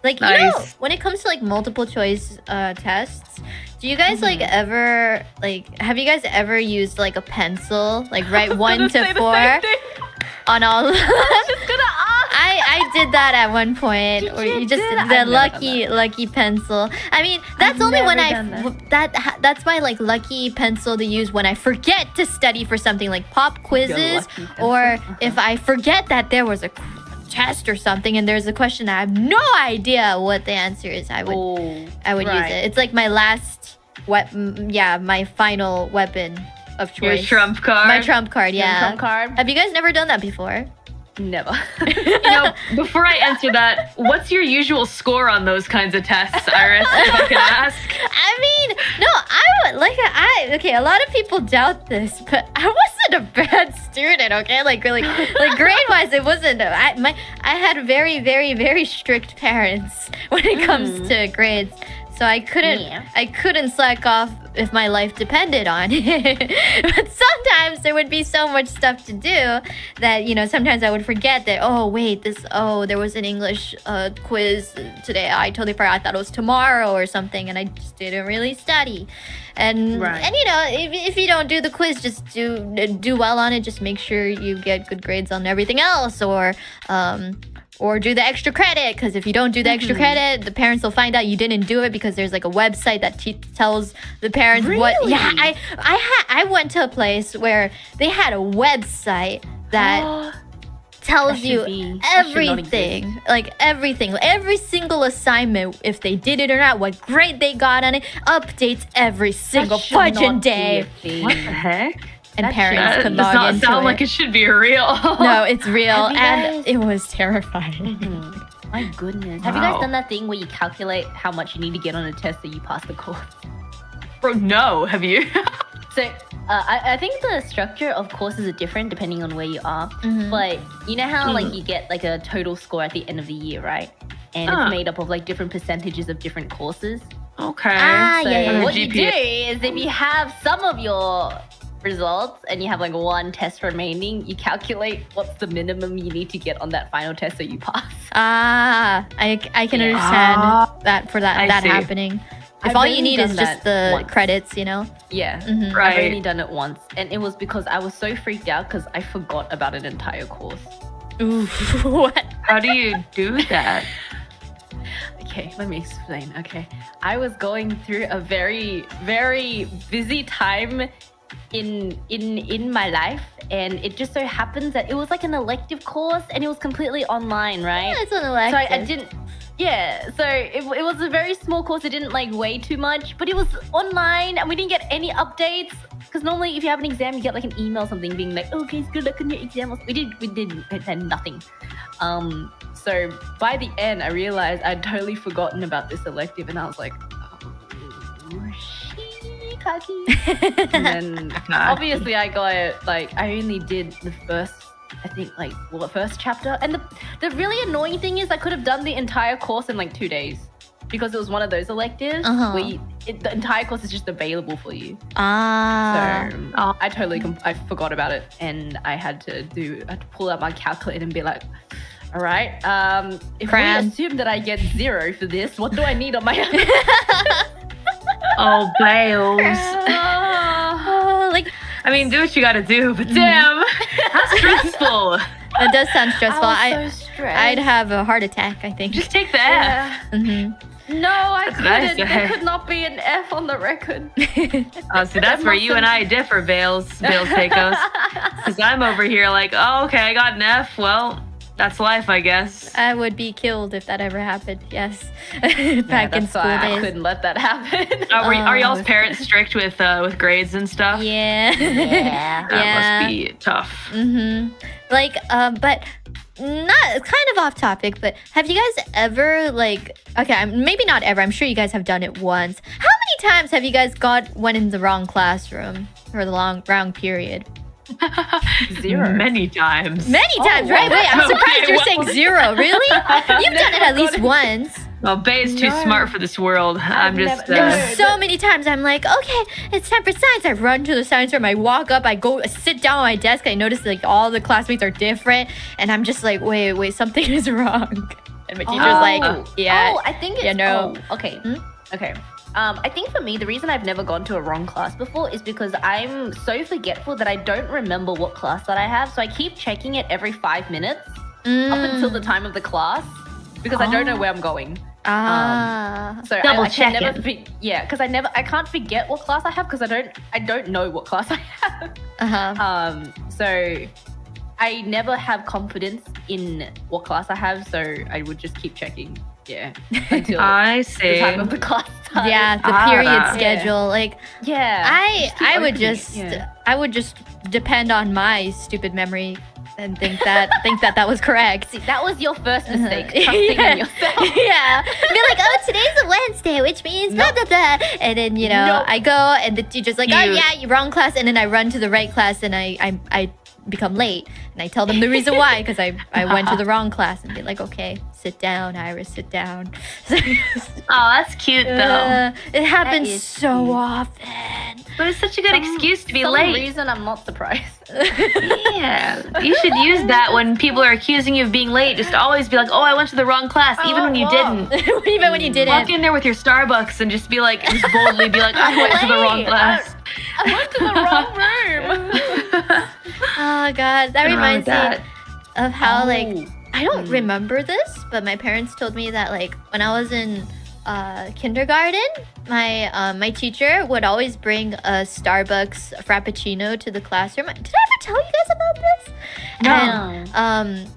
Like, you know, when it comes to like multiple choice tests, do you guys like ever have you guys ever used like a pencil, like write 1 to 4 on all of them? I did that at one point, or you just the lucky pencil. I mean, that's only when that's my like lucky pencil to use when I forget to study for something like pop quizzes, or if I forget that there was a test or something and there's a question I have no idea what the answer is. I would use it. It's like my last my final weapon of choice. Your trump card. My trump card, yeah. Your trump card. Have you guys never done that before? Never. You know, before I answer that, what's your usual score on those kinds of tests, IRyS, if I can ask? I mean, no, okay, a lot of people doubt this, but I wasn't a bad student, okay? Like grade-wise, it wasn't. I had very, very, very strict parents when it comes to grades. So I couldn't slack off if my life depended on it. But sometimes there would be so much stuff to do that, you know, sometimes I would forget that, there was an English quiz today. I totally forgot. I thought it was tomorrow or something, and I just didn't really study. And you know, if you don't do the quiz, just do well on it. Just make sure you get good grades on everything else, or do the extra credit, because if you don't do the extra credit, the parents will find out you didn't do it, because there's like a website that tells the parents what. Yeah, I went to a place where they had a website that tells you everything, like everything, every single assignment, if they did it or not, what grade they got on it, updates every single fudging day. What the heck? And parents could log into it. Does not sound like it should be real. No, it's real, and it was terrifying. My goodness. Have you guys done that thing where you calculate how much you need to get on a test so you pass the course? Bro, no. Have you? So, I think the structure of courses are different depending on where you are. But you know how like you get like a total score at the end of the year, right? And it's made up of like different percentages of different courses. Okay. So what you do is if you have some of your results and you have like one test remaining, you calculate what's the minimum you need to get on that final test so you pass. I can understand that for that happening. If all you need is just the credits, you know? Yeah, right. I've only done it once, and it was because I was so freaked out because I forgot about an entire course. Ooh, what? How do you do that? Okay, let me explain. Okay, I was going through a very, very busy time in my life, and it just so happens that it was like an elective course and it was completely online, right? Yeah, it's an elective. So I didn't, so it was a very small course. It didn't like weigh too much, but it was online and we didn't get any updates, because normally if you have an exam you get like an email or something being like, okay, good luck on your exam. We had nothing. So by the end I realized I'd totally forgotten about this elective, and I was like, and then obviously I got it, like I only did the first, I think like the first chapter, and the really annoying thing is I could have done the entire course in like 2 days, because it was one of those electives where the entire course is just available for you. So I forgot about it, and I had to pull out my calculator and be like, all right, if we assume that I get 0 for this, what do I need on my Oh, Baelz. Like, I mean, do what you gotta do, but damn, how stressful. It does sound stressful. I was so stressed. I'd have a heart attack, I think. Just take the F. No, I couldn't. Nice. There could not be an F on the record. So that's where you and I differ, Baelz Hakos. Because I'm over here like, oh, okay, I got an F. Well, that's life, I guess. I would be killed if that ever happened. Yes, back in school days. I couldn't let that happen. Are y'all's parents strict with grades and stuff? Yeah. That must be tough. Like, but not kind of off topic. But have you guys ever okay, maybe not ever. I'm sure you guys have done it once. How many times have you guys got one in the wrong classroom for the wrong period? 0. Many times. Many times, right? Wait, I'm surprised you're saying 0. Really? You've done it at least once. Well, Bae's too smart for this world. I'm just... There's so many times I'm like, okay, it's time for science. I run to the science room. I walk up. I go sit down on my desk. I notice like all the classmates are different. And I'm just like, wait, something is wrong. And my teacher's like, yeah. Oh, I think it's... okay. Okay. I think for me, the reason I've never gone to a wrong class before is because I'm so forgetful that I don't remember what class that I have. So I keep checking it every 5 minutes up until the time of the class because I don't know where I'm going. So I can never because I can't forget what class I have because I don't know what class I have. So I never have confidence in what class I have, so I would just keep checking. Yeah. Until I see. the time of the class started. Yeah, the period schedule. Like I would just depend on my stupid memory and think that was correct. See, that was your first mistake. Trusting in yourself. Yeah. Be like, oh, today's a Wednesday, which means blah, blah, blah. And then, you know, I go and the teacher's like, oh, yeah, you're wrong class. And then I run to the right class and I become late. And I tell them the reason why, because I went to the wrong class and be like, okay, sit down, IRyS, sit down. Oh, that's cute, though. It happens so often. But it's such a good excuse to be late. For some reason, I'm not surprised. Yeah. You should use that when people are accusing you of being late. Just always be like, oh, I went to the wrong class, even when you didn't. Even when you didn't. Walk in there with your Starbucks and just be like, just boldly be like, I went to the wrong class. I went to the wrong room. Oh, God. That reminds me of how, like, I don't remember this, but my parents told me that, like, when I was in kindergarten, my teacher would always bring a Starbucks Frappuccino to the classroom. Did I ever tell you guys about this? No. And,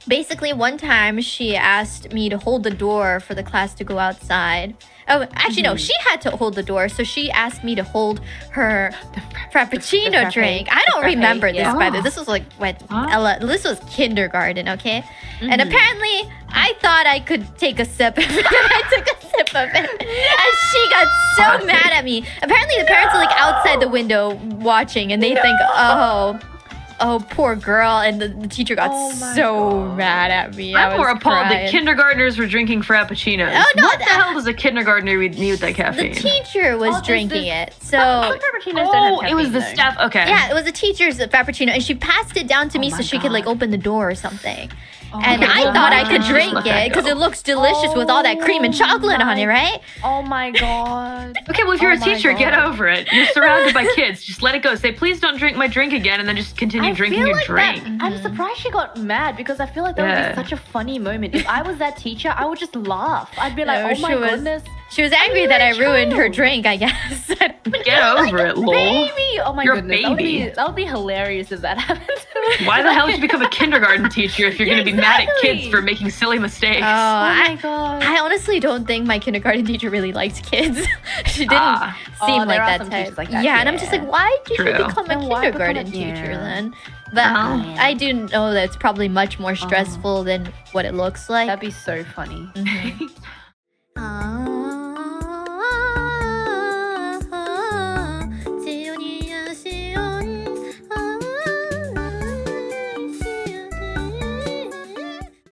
basically, one time she asked me to hold the door for the class to go outside. Oh, actually, no, she had to hold the door, so she asked me to hold her Frappuccino drink. I don't remember this, by the way. This was like, this was kindergarten, okay? And apparently, I thought I could take a sip of it, and I took a sip of it. And she got so mad at me. Apparently, the parents are like outside the window watching, and they think, oh, poor girl. And the teacher got so mad at me. I'm more appalled that kindergartners were drinking Frappuccinos. Oh, no, what the hell does a kindergartner need with that caffeine? The teacher was drinking it. So, it was the staff. Okay. Yeah, it was the teacher's Frappuccino. And she passed it down to me so she could like open the door or something. And I thought I could drink it because it looks delicious with all that cream and chocolate on it, right? Oh my God. Okay, well, if you're a teacher, get over it. You're surrounded by kids. Just let it go. Say, please don't drink my drink again, and then just continue drinking your drink. I'm surprised she got mad because I feel like that would be such a funny moment. If I was that teacher, I would just laugh. I'd be like, oh my goodness. She was angry that I ruined her drink, I guess. Get over it, lol. Baby! Oh my goodness. Baby. That would be hilarious if that happened to me. Why the hell did you become a kindergarten teacher if you're going to be mad at kids for making silly mistakes? Oh my God. I honestly don't think my kindergarten teacher really liked kids. She didn't seem like that type. Like that. Yeah, and I'm just like, why did you become a kindergarten teacher then? But I do know that it's probably much more stressful than what it looks like. That'd be so funny.